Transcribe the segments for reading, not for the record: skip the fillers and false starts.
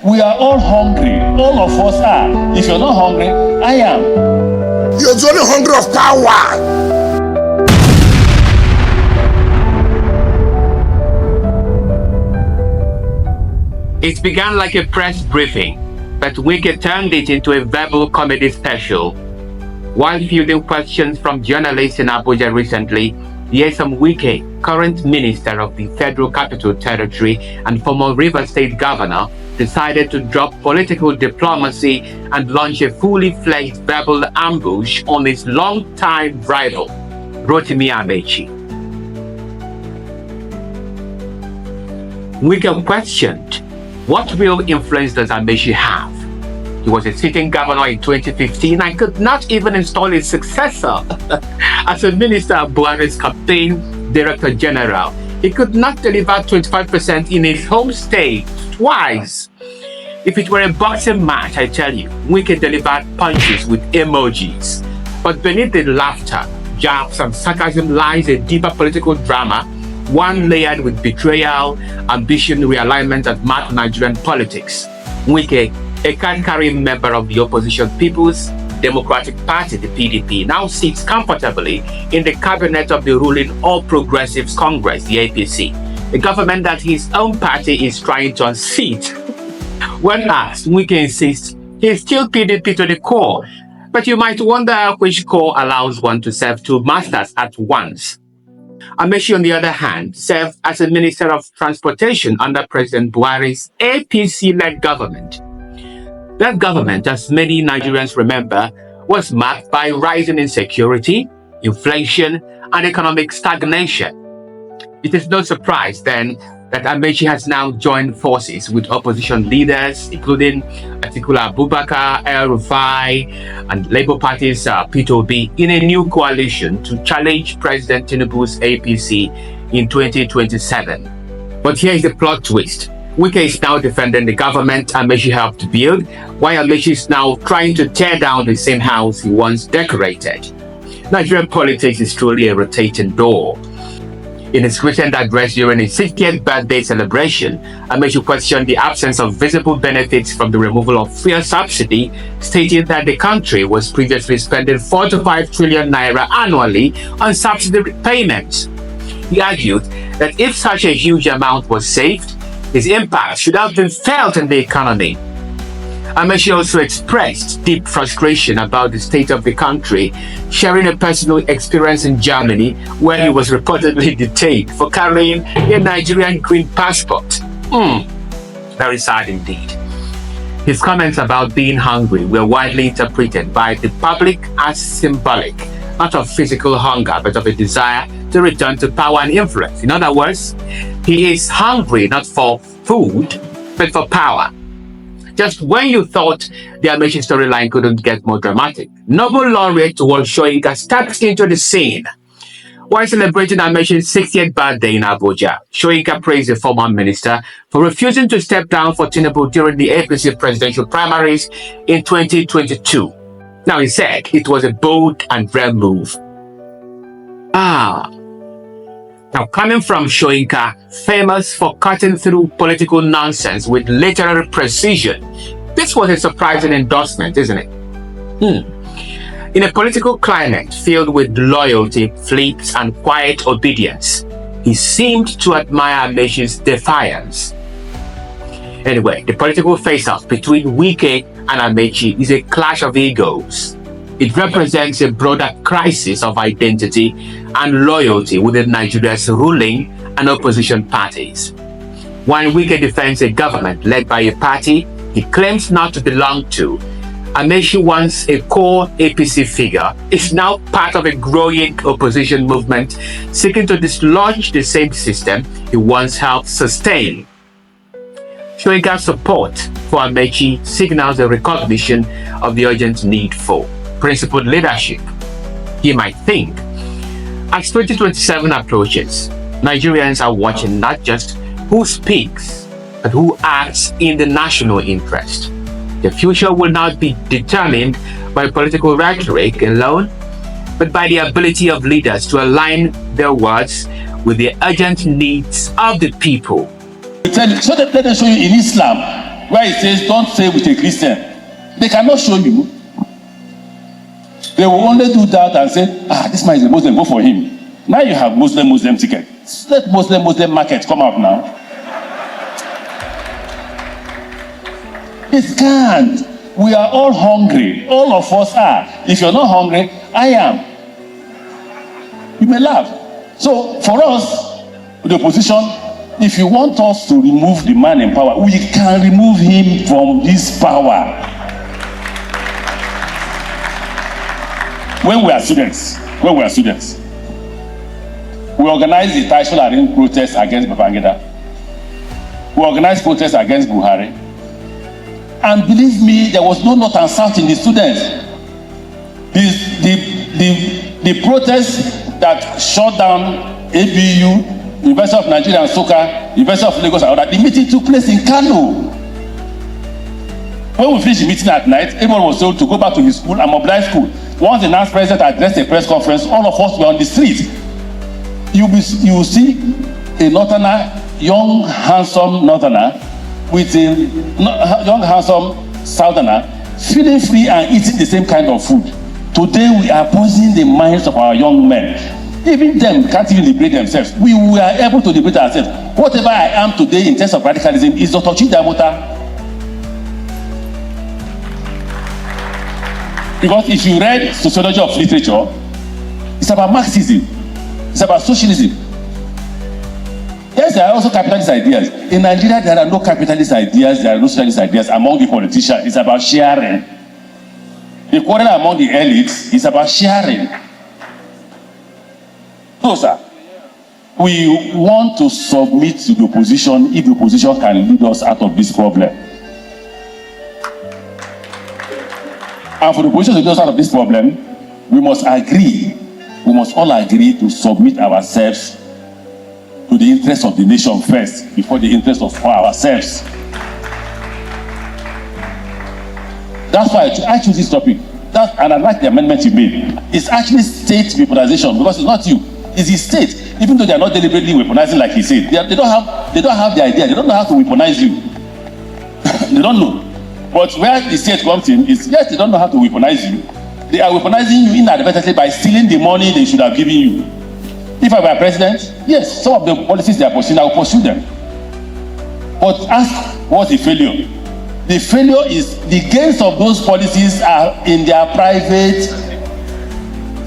We are all hungry. All of us are. If you're not hungry, I am. You're only hungry of power. It began like a press briefing, but Wike turned it into a verbal comedy special. While fielding questions from journalists in Abuja recently, Nyesom Wike, current minister of the Federal Capital Territory and former Rivers State governor, decided to drop political diplomacy and launch a fully fledged verbal ambush on his long-time rival, Rotimi Amaechi. Wike questioned, what real influence does Amaechi have? He was a sitting governor in 2015 and could not even install his successor as a minister of Buhari's campaign director general. He could not deliver 25% in his home state twice. If it were a boxing match, I tell you, Wike delivered punches with emojis. But beneath the laughter, jabs, and sarcasm lies a deeper political drama, one layered with betrayal, ambition, realignment, and mad Nigerian politics. Wike, a card-carrying member of the opposition People's Democratic Party, the PDP, now sits comfortably in the cabinet of the ruling All Progressives Congress, the APC, a government that his own party is trying to unseat. When asked, Wike insists he's still PDP to the core, but you might wonder which core allows one to serve two masters at once. Amaechi, on the other hand, served as a Minister of Transportation under President Buhari's APC-led government. That government, as many Nigerians remember, was marked by rising insecurity, inflation, and economic stagnation. It is no surprise, then, that Amaechi has now joined forces with opposition leaders, including Atiku Abubakar, El-Rufai, and Labour Party's Peter Obi, in a new coalition to challenge President Tinubu's APC in 2027. But here is the plot twist. Wike is now defending the government Amaechi helped build, while Amaechi is now trying to tear down the same house he once decorated. Nigerian politics is truly a rotating door. In his recent address during his 60th birthday celebration, Amaechi questioned the absence of visible benefits from the removal of fuel subsidy, stating that the country was previously spending 4 to 5 trillion naira annually on subsidy payments. He argued that if such a huge amount was saved, its impact should have been felt in the economy. Amaechi also expressed deep frustration about the state of the country, sharing a personal experience in Germany where he was reportedly detained for carrying a Nigerian green passport. Very sad indeed. His comments about being hungry were widely interpreted by the public as symbolic, not of physical hunger, but of a desire to return to power and influence. In other words, he is hungry not for food, but for power. Just when you thought the Amaechi storyline couldn't get more dramatic, Nobel laureate Wole Soyinka steps into the scene. While celebrating Amaechi's 60th birthday in Abuja, Soyinka praised the former minister for refusing to step down for Tinubu during the APC presidential primaries in 2022. Now, he said it was a bold and rare move. Now, coming from Soyinka, famous for cutting through political nonsense with literary precision, this was a surprising endorsement, isn't it? In a political climate filled with loyalty, fleets, and quiet obedience, he seemed to admire Amaechi's defiance. Anyway, the political face-off between Wike and Amaechi is a clash of egos. It represents a broader crisis of identity and loyalty within Nigeria's ruling and opposition parties. While Wike defends a government led by a party he claims not to belong to, Amaechi, once a core APC figure, is now part of a growing opposition movement seeking to dislodge the same system he once helped sustain. Soyinka's support for Amaechi signals a recognition of the urgent need for principled leadership. He might think, as 2027 approaches, Nigerians are watching not just who speaks, but who acts in the national interest. The future will not be determined by political rhetoric alone, but by the ability of leaders to align their words with the urgent needs of the people. So let us show you in Islam, where it says, don't stay with a Christian. They cannot show you. They will only do that and say, this man is a Muslim, go for him. Now you have Muslim ticket. Let Muslim market come out now. It can't. We are all hungry. All of us are. If you're not hungry, I am. You may laugh. So for us, the opposition, if you want us to remove the man in power, we can remove him from this power. When we are students, we organized the Taisho protest against Babangida. We organized protests against Buhari. And believe me, there was no north and south in the students. The protests that shut down ABU, University of Nigeria and Soka, University of Lagos and all that, the meeting took place in Kano. When we finished the meeting at night, everyone was told to go back to his school and mobilize school. Once the NAS president addressed a press conference, all of us were on the street. You will see a northerner, young, handsome northerner, with a young, handsome southerner, feeling free and eating the same kind of food. Today we are poisoning the minds of our young men. Even them can't even liberate themselves. We were able to liberate ourselves. Whatever I am today in terms of radicalism is Dr. Chidamota. Because if you read sociology of literature, it's about Marxism, it's about socialism. Yes, there are also capitalist ideas. In Nigeria, there are no capitalist ideas, there are no socialist ideas among the politicians. It's about sharing. The quarrel among the elites is about sharing. So, sir, we want to submit to the opposition if the opposition can lead us out of this problem. And for the opposition to lead us out of this problem, we must all agree to submit ourselves to the interest of the nation first, before the interest of ourselves. That's why I choose this topic. And I like the amendment you made. It's actually state weaponization, because it's not you, it's the state. Even though they are not deliberately weaponizing like he said, they don't have the idea. They don't know how to weaponize you. They don't know. But where the state comes in is, yes, they don't know how to weaponize you. They are weaponizing you inadvertently by stealing the money they should have given you. If I were president, yes, some of the policies they are pursuing, I will pursue them. But ask, what's the failure? The failure is the gains of those policies are in their private.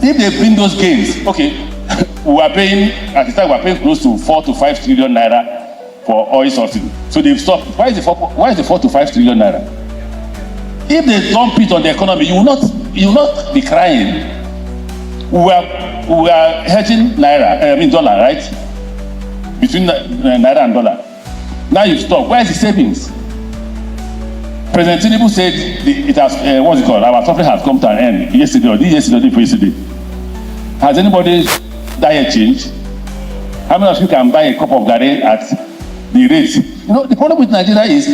If they bring those gains, okay, we are paying, at the time we are paying close to 4 to 5 trillion naira for oil subsidy. So they've stopped. Why is the 4 to 5 trillion naira? If they dump it on the economy, you will not be crying. We are hedging dollar, right? Between naira and dollar. Now you stop. Where is the savings? President Tinubu said it has, what's it called? Our suffering has come to an end yesterday or yesterday. Has anybody's diet changed? How many of you can buy a cup of garri at the rate? You know, the problem with Nigeria is,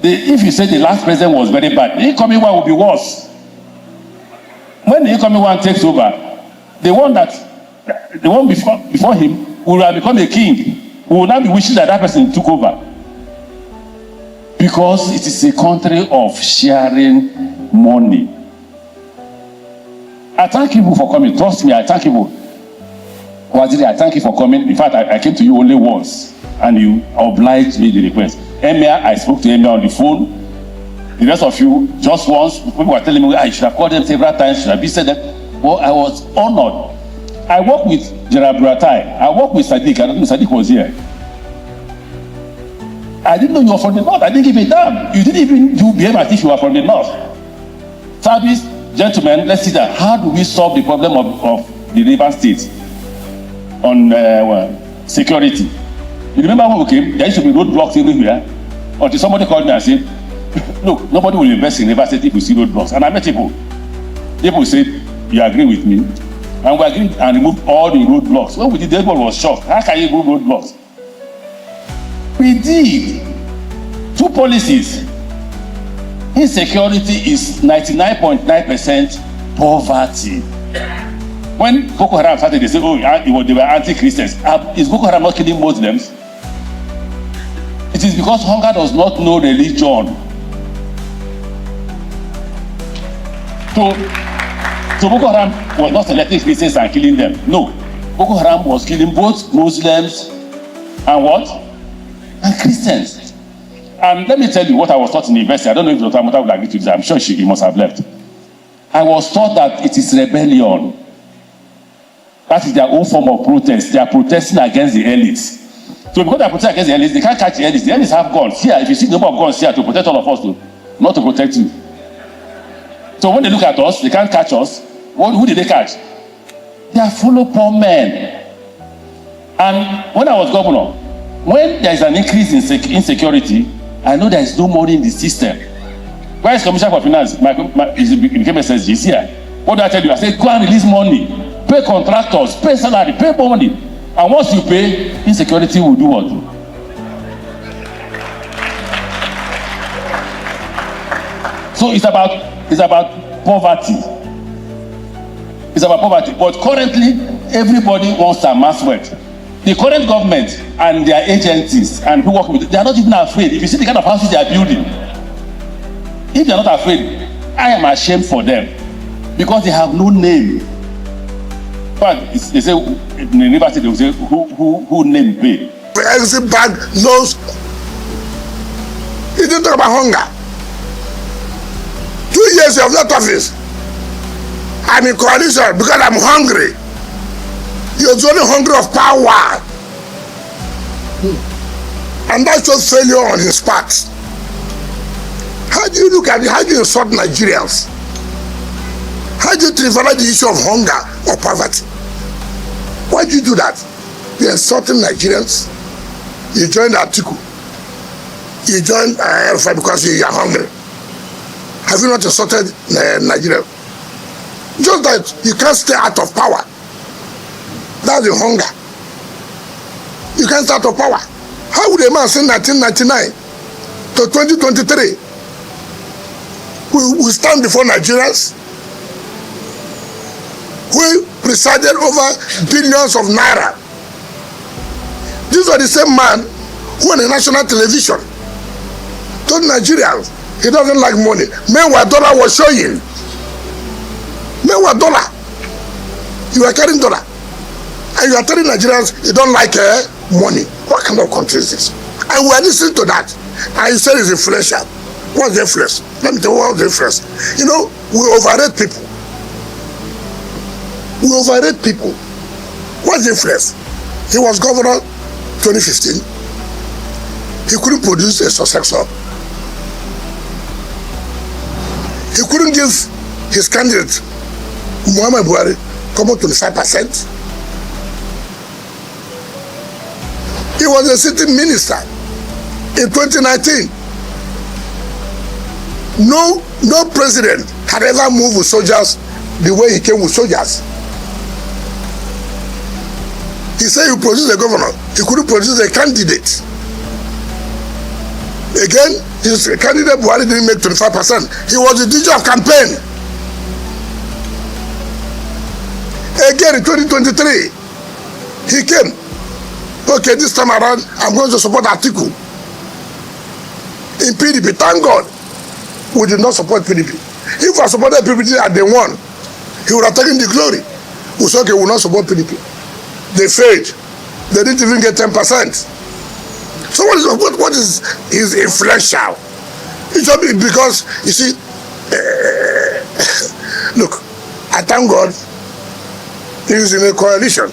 if you say the last president was very bad, the incoming one will be worse. When the incoming one takes over, the one before him will have become a king. We will now be wishing that person took over. Because it is a country of sharing money. I thank you for coming. Trust me, I thank you. Waziri, I thank you for coming. In fact, I came to you only once, and you obliged me the request. Emir, I spoke to Emir on the phone. The rest of you, just once, people were telling me, I should have called them several times, should have said that. Well, I was honored. I worked with Gerard Buratai. I worked with Sadiq. I don't know if Sadiq was here. I didn't know you were from the north. I didn't give a damn. You didn't even behave as if you were from the north. Service, gentlemen, let's see that. How do we solve the problem of the river states on security? You remember when we came, there used to be roadblocks everywhere. Until somebody called me and said, look, nobody will invest in river state if we see roadblocks. And I met people. People said, you agree with me? And we agreed and removed all the roadblocks. When we did, everyone was shocked. How can you remove roadblocks? We did. 2 policies. Insecurity is 99.9% poverty. When Boko Haram started, they said, oh, they were anti-Christians. Is Boko Haram not killing Muslims? It It is because hunger does not know religion. So Boko Haram was not selecting Christians and killing them. No. Boko Haram was killing both Muslims and what? And Christians. And let me tell you what I was taught in the university. I don't know if Dr. Mota would agree to this. I'm sure he must have left. I was taught that it is rebellion. That is their own form of protest. They are protesting against the elites. So because they are protesting against the elites, they can't catch the elites. The elites have guns. Here, if you see the number of guns here to protect all of us, not to protect you. So when they look at us, they can't catch us. Who did they catch? They are follow poor men. And when I was governor, when there is an increase in insecurity, I know there is no money in the system. Where is Commissioner for Finance? He became SSG. Is here. What do I tell you? I said, go and release money. Pay contractors, pay salary, pay more money. And once you pay, insecurity will do what? So it's about poverty. It's about poverty. But currently, everybody wants to amass wealth. The current government and their agencies and who work with it, they are not even afraid. If you see the kind of houses they are building, if they are not afraid, I am ashamed for them because they have no name. But they say in the university, they will say who name pay. The exit bank knows. He didn't talk about hunger. 2 years of left office. I'm in coalition because I'm hungry. You're only hungry of power. And that shows failure on his part. How do you look at it? How do you insult Nigerians? How do you trivialize the issue of hunger or poverty? Why do you do that? You're insulting Nigerians. You joined Atiku. You joined Alpha because you are hungry. Have you not insulted Nigeria? Just that you can't stay out of power. That's the hunger. You can't stay out of power. How would a man say 1999 to 2023 we stand before Nigerians who presided over billions of naira? These are the same man who on the national television told Nigerians he doesn't like money. Meanwhile, dollar was showing. Meanwhile, dollar. You are carrying dollar. And you are telling Nigerians you don't like money. What kind of country is this? And we are listening to that. And you said it's influential. What's the influence? Let me tell you what's the influence. You know, we overrate people. We overrate people. What's the influence? He was governor 2015. He couldn't produce a successor. He couldn't give his candidate, Muhammad Buhari, come up 25%. He was a sitting minister in 2019. No president had ever moved with soldiers the way he came with soldiers. He said he produced a governor. He couldn't produce a candidate. Again, his candidate Buhari didn't make 25%. He was the DJ of campaign. Again in 2023, he came. Okay, this time around, I'm going to support Atiku in PDP. Thank God, we did not support PDP. If I supported PDP and they won, he would have taken the glory. We said, okay, we will not support PDP. They failed. They didn't even get 10%. So what is influential? It's just because, you see, look, I thank God he is in a coalition.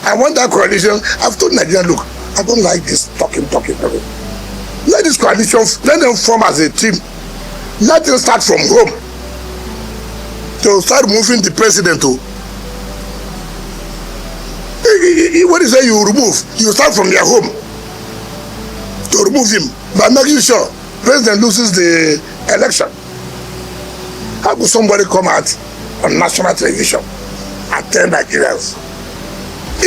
I want that coalition. I've told Nigeria, look, I don't like this talking. Let this coalition, let them form as a team. Let them start from home. They'll start moving the president to. What is that you remove? You start from their home to remove him by making sure president loses the election. How could somebody come out on national television and tell Nigerians?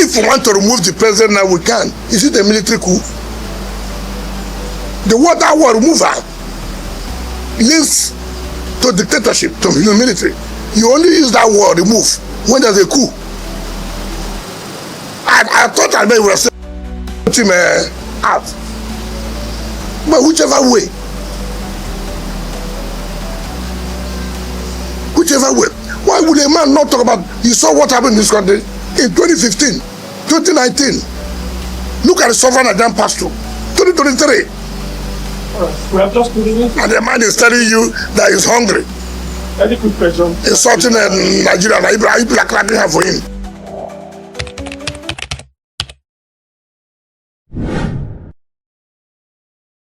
If we want to remove the president now, we can. Is it a military coup? The water war removal links to dictatorship, to the military. You only use that word remove when there's a coup. I thought I may have sent him out. But whichever way. Whichever way. Why would a man not talk about, you saw what happened in this country in 2015, 2019. Look at the suffering that then passed through. 2023. We have just put it in. And the man is telling you that he's hungry. Any quick question? Insulting Nigeria, and people are clapping her for him.